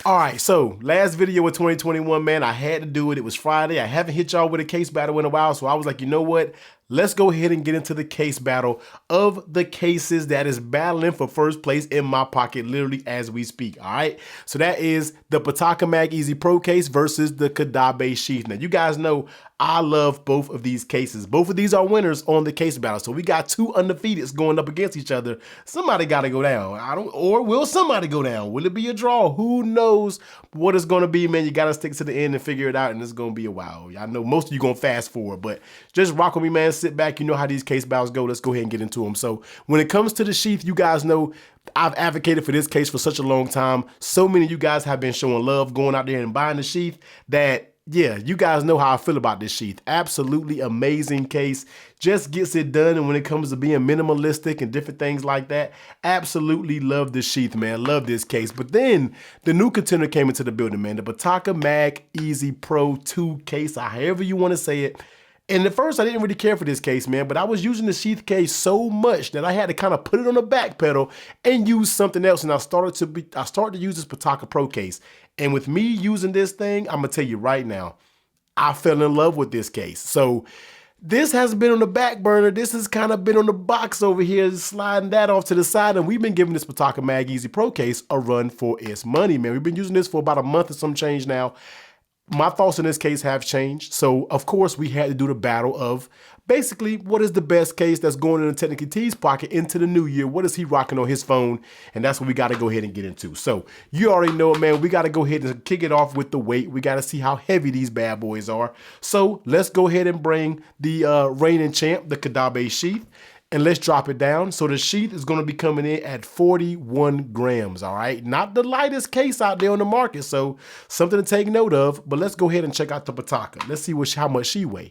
All right, so last video of 2021, man, I had to do it. It was Friday. I haven't hit y'all with a case battle in a while, so I was like, you know what? Let's go ahead and get into the case battle of the cases that is battling for first place in my pocket literally as we speak, all right? So that is the Pitaka Mag Easy Pro case versus the Kadabe Sheath. Now, you guys know I love both of these cases. Both of these are winners on the case battle. So we got two undefeateds going up against each other. Somebody got to go down. Or will somebody go down? Will it be a draw? Who knows what it's going to be, man? You got to stick to the end and figure it out, and it's going to be a while. I know most of you going to fast forward, but just rock with me, man. Sit back. You know how these case battles go. Let's go ahead and get into them. So when it comes to the Sheath, you guys know I've advocated for this case for such a long time. So many of you guys have been showing love going out there and buying the Sheath that, yeah, you guys know how I feel about this Sheath. Absolutely amazing case. Just gets it done. And when it comes to being minimalistic and different things like that, absolutely love this Sheath, man. Love this case. But then the new contender came into the building, man. The Pitaka Mag Easy Pro 2 case, however you want to say it. And at first, I didn't really care for this case, man, but I was using the Sheath case so much that I had to kind of put it on the back pedal and use something else. And I started to use this Pitaka Pro case. And with me using this thing, I'm gonna tell you right now, I fell in love with this case. So this has been on the back burner. This has kind of been on the box over here, sliding that off to the side. And we've been giving this Pitaka Mag Easy Pro case a run for its money, man. We've been using this for about a month or some change now. My thoughts in this case have changed. So, of course, we had to do the battle of basically what is the best case that's going in the Technical T's pocket into the new year. What is he rocking on his phone? And that's what we got to go ahead and get into. So, you already know it, man. We got to go ahead and kick it off with the weight. We got to see how heavy these bad boys are. So, let's go ahead and bring the reigning champ, the Kadabe Sheath. And let's drop it down. So the Sheath is going to be coming in at 41 grams, all right? Not the lightest case out there on the market, so something to take note of. But let's go ahead and check out the Pitaka. Let's see how much she weighs.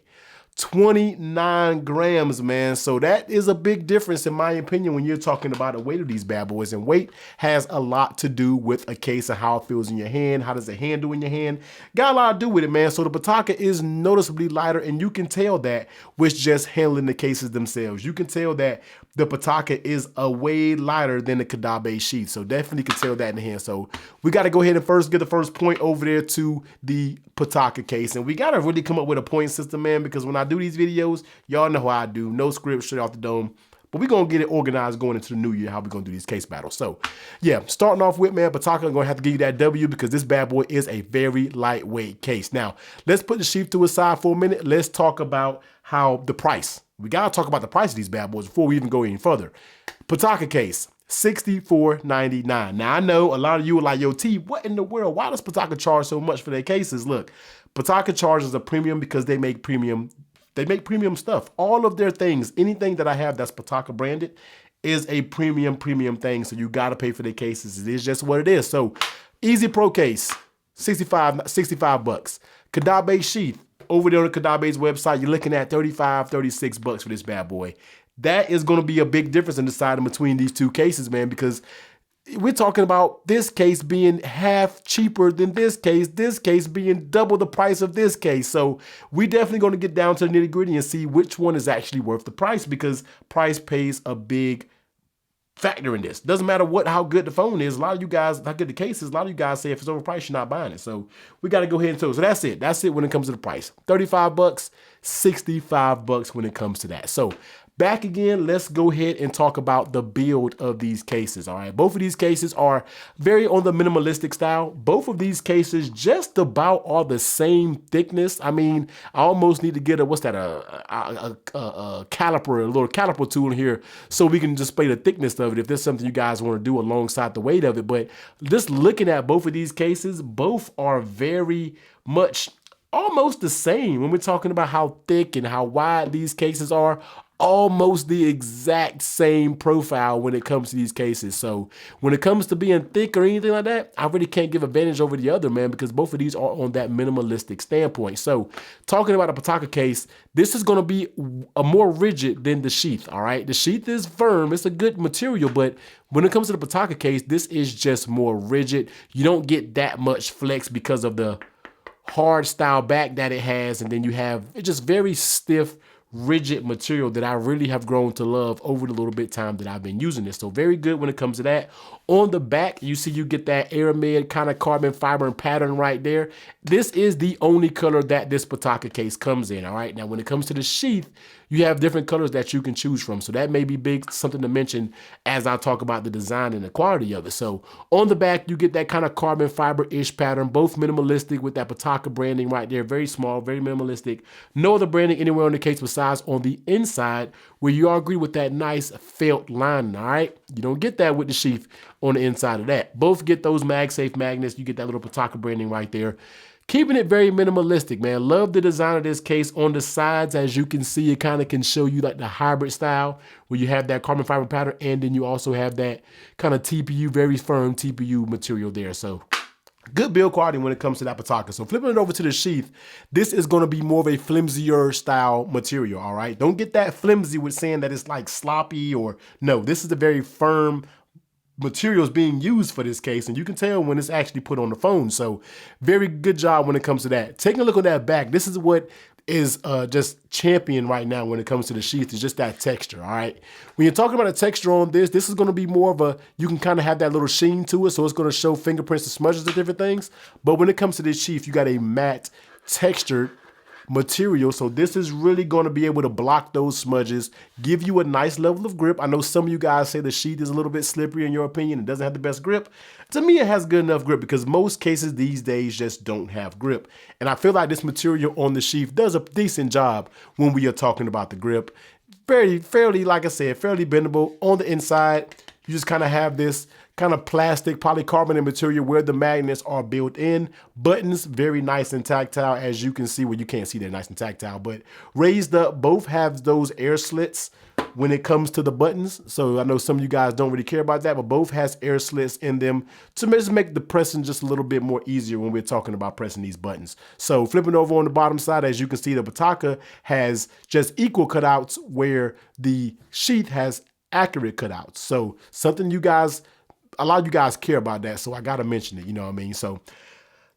29 grams, man. So that is a big difference in my opinion when you're talking about the weight of these bad boys. And weight has a lot to do with a case of how it feels in your hand. How does it handle in your hand? Got a lot to do with it, man. So the Pitaka is noticeably lighter, and you can tell that with just handling the cases themselves. You can tell that the Pitaka is a way lighter than the Kadabe Sheath. So definitely can tell that in the hand. So we got to go ahead and first get the first point over there to the Pitaka case. And we got to really come up with a point system, man, because when I do these videos, y'all know how I do. No script, straight off the dome. But we're going to get it organized going into the new year, how we're going to do these case battles. So, yeah, starting off with, man, Pitaka, I'm going to have to give you that W because this bad boy is a very lightweight case. Now, let's put the Sheath to the side for a minute. Let's talk about how the price. We got to talk about the price of these bad boys before we even go any further. Pitaka case, $64.99. Now, I know a lot of you are like, yo, T, what in the world? Why does Pitaka charge so much for their cases? Look, Pitaka charges a premium because they make premium stuff. All of their things, anything that I have that's Pitaka branded is a premium thing. So you got to pay for their cases. It is just what it is. So Easy Pro case, 65 bucks. Kadabe Sheath, over there on the Kadabe's website, you're looking at 35, 36 bucks for this bad boy. That is going to be a big difference in deciding between these two cases, man, because we're talking about this case being half cheaper than this case being double the price of this case. So we definitely going to get down to the nitty gritty and see which one is actually worth the price, because price plays a big factor in this. Doesn't matter how good the phone is. A lot of you guys, how good the case is, a lot of you guys say if it's overpriced, you're not buying it. So we got to go ahead and tell. So that's it. That's it when it comes to the price. 35 bucks, 65 bucks when it comes to that. So back again, let's go ahead and talk about the build of these cases, all right? Both of these cases are very on the minimalistic style. Both of these cases just about are the same thickness. I mean, I almost need to get a caliper, a little caliper tool in here so we can display the thickness of it if there's something you guys want to do alongside the weight of it. But just looking at both of these cases, both are very much almost the same when we're talking about how thick and how wide these cases are. Almost the exact same profile when it comes to these cases. So when it comes to being thick or anything like that, I really can't give advantage over the other, man, because both of these are on that minimalistic standpoint. So talking about a Pitaka case, this is going to be a more rigid than the Sheath, all right? The Sheath is firm. It's a good material, but when it comes to the Pitaka case, this is just more rigid. You don't get that much flex because of the hard style back that it has, and then you have it's just very stiff, rigid material that I really have grown to love over the little bit time that I've been using this. So very good when it comes to that. On the back, you see you get that aramid kind of carbon fiber and pattern right there. This is the only color that this Pitaka case comes in, all right? Now, when it comes to the sheath, you have different colors that you can choose from. So that may be big, something to mention as I talk about the design and the quality of it. So on the back, you get that kind of carbon fiber-ish pattern, both minimalistic with that Pitaka branding right there. Very small, very minimalistic. No other branding anywhere on the case besides on the inside, where you all agree with that nice felt lining, all right? You don't get that with the sheath on the inside of that. Both get those MagSafe magnets. You get that little Pitaka branding right there. Keeping it very minimalistic, man. Love the design of this case. On the sides, as you can see, it kind of can show you like the hybrid style where you have that carbon fiber pattern, and then you also have that kind of TPU, very firm TPU material there. So good build quality when it comes to that Pitaka. So flipping it over to the sheath, this is going to be more of a flimsier style material, all right? Don't get that flimsy with saying that it's like sloppy or no. This is a very firm materials being used for this case, and you can tell when it's actually put on the phone. So very good job when it comes to that. Taking a look at that back, this is what is just champion right now when it comes to the sheath, is just that texture, all right? When you're talking about a texture on this is going to be more of a, you can kind of have that little sheen to it, so it's going to show fingerprints and smudges and different things. But when it comes to this sheath, you got a matte textured material, so this is really going to be able to block those smudges, give you a nice level of grip. I know some of you guys say the sheath is a little bit slippery in your opinion, it doesn't have the best grip. To me, it has good enough grip because most cases these days just don't have grip, and I feel like this material on the sheath does a decent job when we are talking about the grip. Fairly, like I said, fairly bendable. On the inside, you just kind of have this kind of plastic polycarbonate material where the magnets are built in. Buttons, very nice and tactile, as you can see. Well, you can't see they're nice and tactile, but raised up. Both have those air slits when it comes to the buttons. So I know some of you guys don't really care about that, but both has air slits in them to just make the pressing just a little bit more easier when we're talking about pressing these buttons. So flipping over on the bottom side, as you can see, the Pitaka has just equal cutouts where the sheath has accurate cutouts. So something you guys, a lot of you guys care about that, so I gotta mention it, you know what I mean? So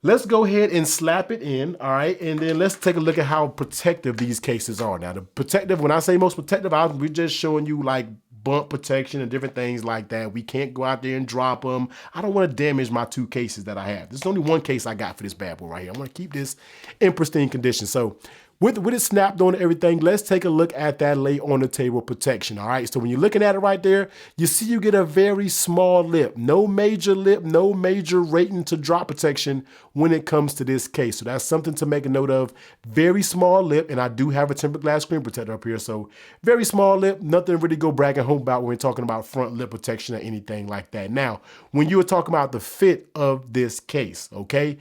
let's go ahead and slap it in, all right? And then let's take a look at how protective these cases are. Now, the protective, when I say most protective, we're just showing you like bump protection and different things like that. We can't go out there and drop them. I don't want to damage my 2 cases that I have. There's only 1 case I got for this bad boy right here. I want to keep this in pristine condition. So with it snapped on and everything, let's take a look at that lay on the table protection, all right? So when you're looking at it right there, you see you get a very small lip. No major lip, no major rating to drop protection when it comes to this case. So that's something to make a note of. Very small lip, and I do have a tempered glass screen protector up here, so very small lip, nothing really go bragging home about when we're talking about front lip protection or anything like that. Now, when you were talking about the fit of this case, okay?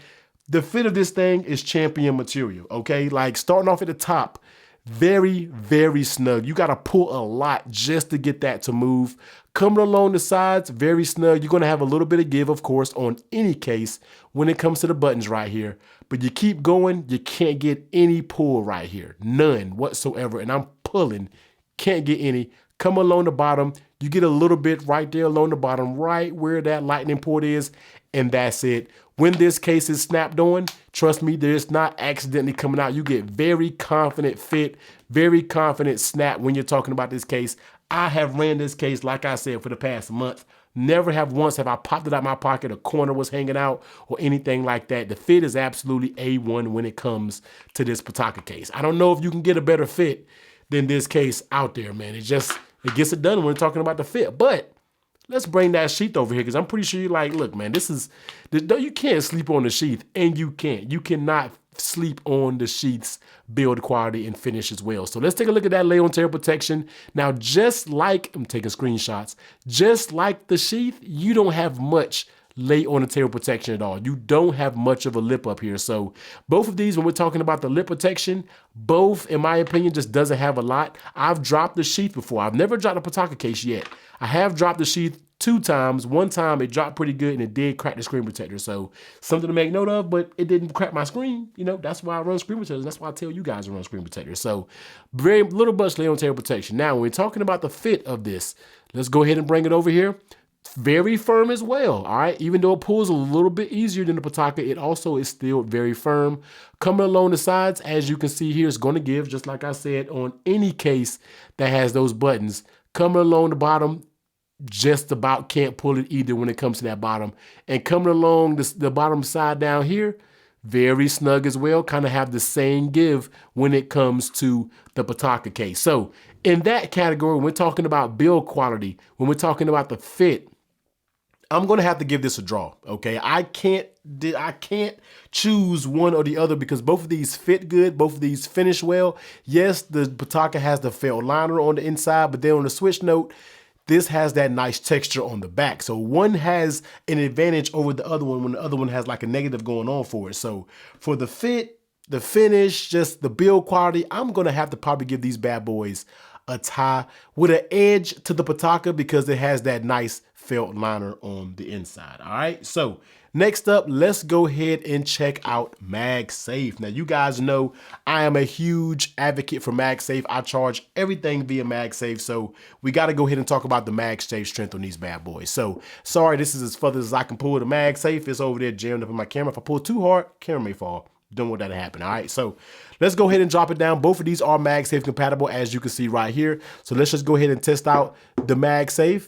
The fit of this thing is champion material, okay? Like starting off at the top, very, very snug. You gotta pull a lot just to get that to move. Coming along the sides, very snug. You're gonna have a little bit of give, of course, on any case when it comes to the buttons right here. But you keep going, you can't get any pull right here. None whatsoever. And I'm pulling, can't get any. Come along the bottom, you get a little bit right there along the bottom, right where that lightning port is, and that's it. When this case is snapped on, trust me, there's not accidentally coming out. You get very confident fit, very confident snap when you're talking about this case. I have ran this case, like I said, for the past month. Never have once have I popped it out my pocket, a corner was hanging out, or anything like that. The fit is absolutely A1 when it comes to this Pitaka case. I don't know if you can get a better fit than this case out there, man. It gets it done when we're talking about the fit. But let's bring that sheath over here, because I'm pretty sure you're like, look, man, you can't sleep on the sheath, and you can't. You cannot sleep on the sheath's build quality and finish as well. So let's take a look at that lay on table protection. Now, just like, I'm taking screenshots, just like the sheath, you don't have much lay on the table protection at all. You don't have much of a lip up here. So both of these, when we're talking about the lip protection, both, in my opinion, just doesn't have a lot. I've dropped the sheath before. I've never dropped a Pitaka case yet. I have dropped the sheath 2 times. One time it dropped pretty good and it did crack the screen protector. So something to make note of, but it didn't crack my screen. You know, that's why I run screen protectors. That's why I tell you guys to run screen protectors. So very little much lay on table protection. Now, when we're talking about the fit of this, let's go ahead and bring it over here. Very firm as well, all right? Even though it pulls a little bit easier than the Pitaka, it also is still very firm. Coming along the sides, as you can see here, it's going to give, just like I said, on any case that has those buttons. Coming along the bottom, just about can't pull it either when it comes to that bottom. And coming along the bottom side down here, very snug as well, kind of have the same give when it comes to the Pitaka case. So in that category, when we're talking about build quality, when we're talking about the fit, I'm going to have to give this a draw, okay? I can't choose one or the other because both of these fit good, both of these finish well. Yes, the Pitaka has the felt liner on the inside, but then on the switch note, this has that nice texture on the back. So one has an advantage over the other one when the other one has like a negative going on for it. So for the fit, the finish, just the build quality, I'm going to have to probably give these bad boys a tie with an edge to the Pitaka because it has that nice felt liner on the inside. All right, so next up, let's go ahead and check out MagSafe. Now, you guys know I am a huge advocate for MagSafe. I charge everything via MagSafe, so we got to go ahead and talk about the MagSafe strength on these bad boys. So, sorry, this is as far as I can pull the MagSafe. It's over there jammed up in my camera. If I pull too hard, camera may fall. Don't want that to happen. All right, so let's go ahead and drop it down. Both of these are MagSafe compatible, as you can see right here. So let's just go ahead and test out the MagSafe.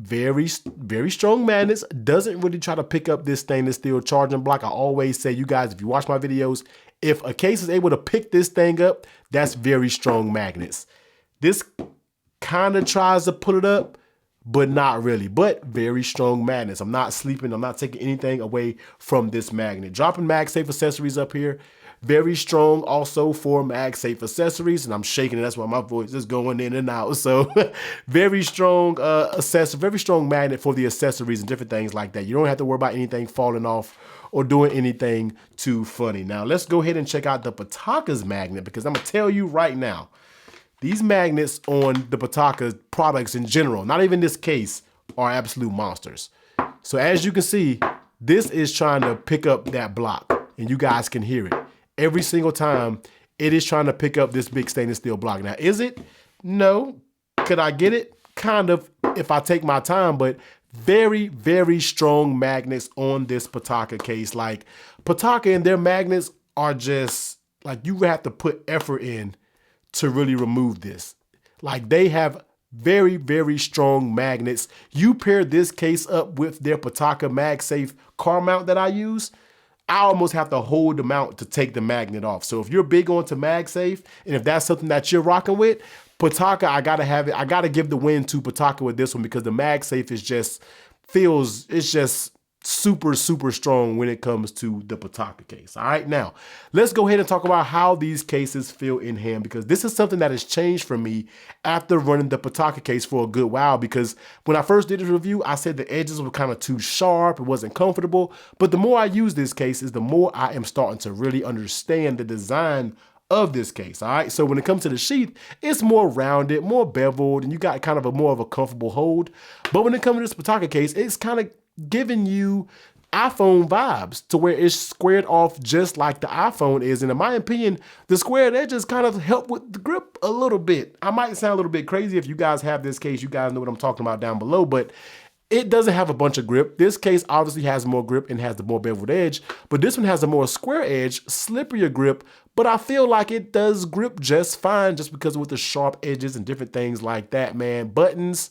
Very strong magnets. Doesn't really try to pick up this stainless steel charging block. I always say, you guys, if you watch my videos, if a case is able to pick this thing up, that's very strong magnets. This kind of tries to put it up, but not really, but very strong magnets. I'm not sleeping. I'm not taking anything away from this magnet. Dropping MagSafe accessories up here. Very strong also for MagSafe accessories, and I'm shaking it. That's why my voice is going in and out. So very strong accessory, very strong magnet for the accessories and different things like that. You don't have to worry about anything falling off or doing anything too funny. Now let's go ahead and check out the Pitaka's magnet, because I'm gonna tell you right now, these magnets on the Pitaka products in general, not even this case, are absolute monsters. So as you can see, this is trying to pick up that block, and you guys can hear it. Every single time it is trying to pick up this big stainless steel block. Now, is it? No. Could I get it? Kind of, if I take my time, but very strong magnets on this Pitaka case. Like, Pitaka and their magnets are just, like, you have to put effort in to really remove this. Like, they have very strong magnets. You pair this case up with their Pitaka MagSafe car mount that I use, I almost have to hold the mount to take the magnet off. So if you're big onto MagSafe, and if that's something that you're rocking with, Pitaka, I gotta have it. I gotta give the win to Pitaka with this one, because the MagSafe is just it's just super strong when it comes to the Pitaka case. All right, now let's go ahead and talk about how these cases feel in hand, because this is something that has changed for me after running the Pitaka case for a good while. Because when I first did this review, I said the edges were kind of too sharp, it wasn't comfortable, but the more I use this case is the more I am starting to really understand the design of this case. All right, so when it comes to the sheath, it's more rounded, more beveled, and you got kind of a more of a comfortable hold. But when it comes to this Pitaka case, it's kind of giving you iPhone vibes, to where it's squared off just like the iPhone is. And in my opinion, the squared edges kind of help with the grip a little bit. I might sound a little bit crazy. If you guys have this case, you guys know what I'm talking about down below, but it doesn't have a bunch of grip. This case obviously has more grip and has the more beveled edge, but this one has a more square edge, slipperier grip, but I feel like it does grip just fine, just because with the sharp edges and different things like that, man. Buttons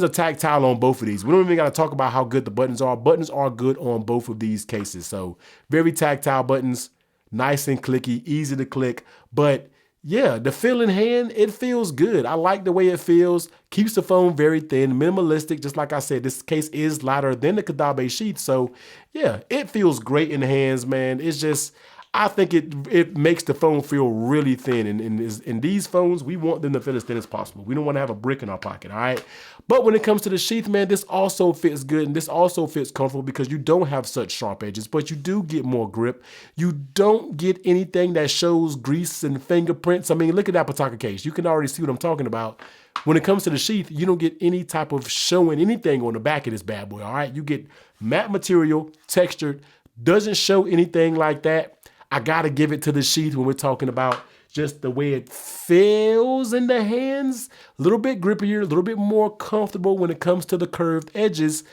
are tactile on both of these. We don't even got to talk about how good the buttons are. Buttons are good on both of these cases. So very tactile buttons, nice and clicky, easy to click. But yeah, the feel in hand, it feels good. I like the way it feels. Keeps the phone very thin, minimalistic. Just like I said, this case is lighter than the Kadabe sheath. So yeah, it feels great in the hands, man. It's just, I think it makes the phone feel really thin. And in these phones, we want them to feel as thin as possible. We don't want to have a brick in our pocket, all right? But when it comes to the sheath, man, this also fits good, and this also fits comfortable, because you don't have such sharp edges, but you do get more grip. You don't get anything that shows grease and fingerprints. I mean, look at that Pitaka case. You can already see what I'm talking about. When it comes to the sheath, you don't get any type of showing anything on the back of this bad boy, all right? You get matte material, textured, doesn't show anything like that. I gotta give it to the sheath when we're talking about just the way it feels in the hands. A little bit grippier, a little bit more comfortable when it comes to the curved edges.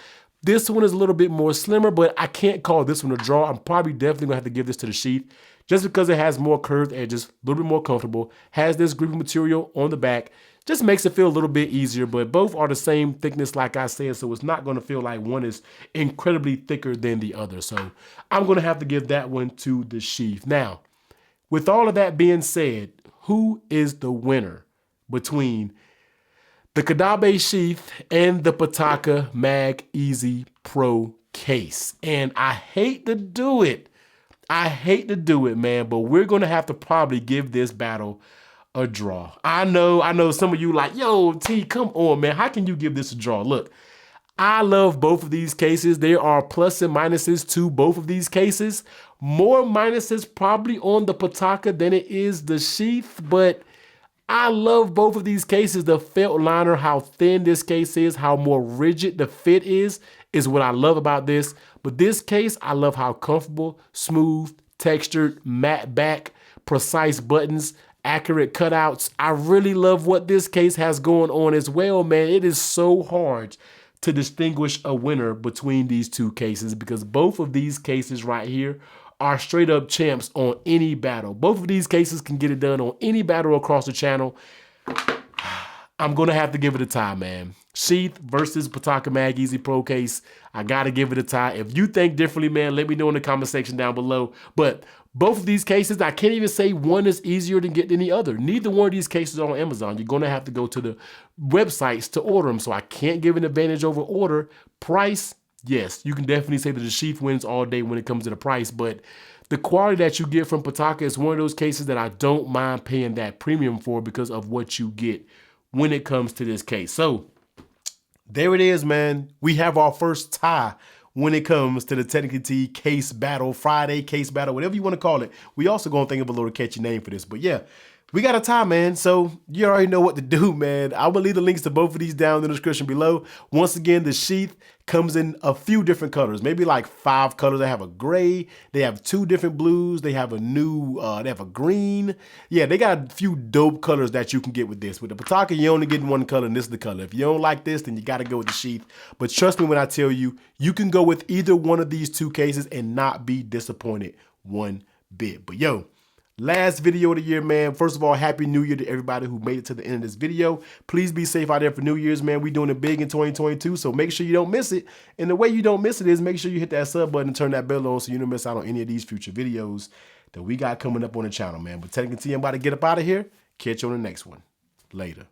This one is a little bit more slimmer, but I can't call this one a draw. I'm probably definitely gonna have to give this to the Sheath just because it has more curved edges, a little bit more comfortable, has this grippy material on the back, just makes it feel a little bit easier, but both are the same thickness like I said, so it's not gonna feel like one is incredibly thicker than the other. So I'm gonna have to give that one to the Sheath. Now, with all of that being said, who is the winner between the Kadabe Sheath and the Pitaka Mag Easy Pro case? And I hate to do it. I hate to do it, man, but we're going to have to probably give this battle a draw. I know some of you like, yo, T, come on, man. How can you give this a draw? Look, I love both of these cases. There are plus and minuses to both of these cases. More minuses probably on the Pitaka than it is the Sheath, but I love both of these cases. The felt liner, how thin this case is, how more rigid the fit is what I love about this. But this case, I love how comfortable, smooth, textured, matte back, precise buttons, accurate cutouts. I really love what this case has going on as well, man. It is so hard to distinguish a winner between these two cases because both of these cases right here are straight up champs on any battle. Both of these cases can get it done on any battle across the channel. I'm going to have to give it a tie, man. Sheath versus Pitaka Mag Easy Pro case. I got to give it a tie. If you think differently, man, let me know in the comment section down below. But both of these cases, I can't even say one is easier to get than the other. Neither one of these cases are on Amazon. You're going to have to go to the websites to order them. So I can't give an advantage over order. Price, yes, you can definitely say that the Sheath wins all day when it comes to the price, but the quality that you get from Pitaka is one of those cases that I don't mind paying that premium for because of what you get when it comes to this case. So there it is, man. We have our first tie when it comes to the Technical T case battle, Friday case battle, whatever you want to call it. We also gonna think of a little catchy name for this, but yeah. We got a tie, man, so you already know what to do, man. I will leave the links to both of these down in the description below. Once again, the Sheath comes in a few different colors, maybe like 5 colors. They have a gray, they have 2 different blues, they have a new, they have a green. Yeah, they got a few dope colors that you can get with this. With the Pitaka, you only get one color, and this is the color. If you don't like this, then you got to go with the Sheath. But trust me when I tell you, you can go with either one of these two cases and not be disappointed one bit. But yo, last video of the year, man. First of all, Happy New Year to everybody who made it to the end of this video. Please be safe out there for New Year's, man. We doing it big in 2022, so make sure you don't miss it. And the way you don't miss it is make sure you hit that sub button and turn that bell on so you don't miss out on any of these future videos that we got coming up on the channel, man. But Technical T, I'm about to get up out of here. Catch you on the next one. Later.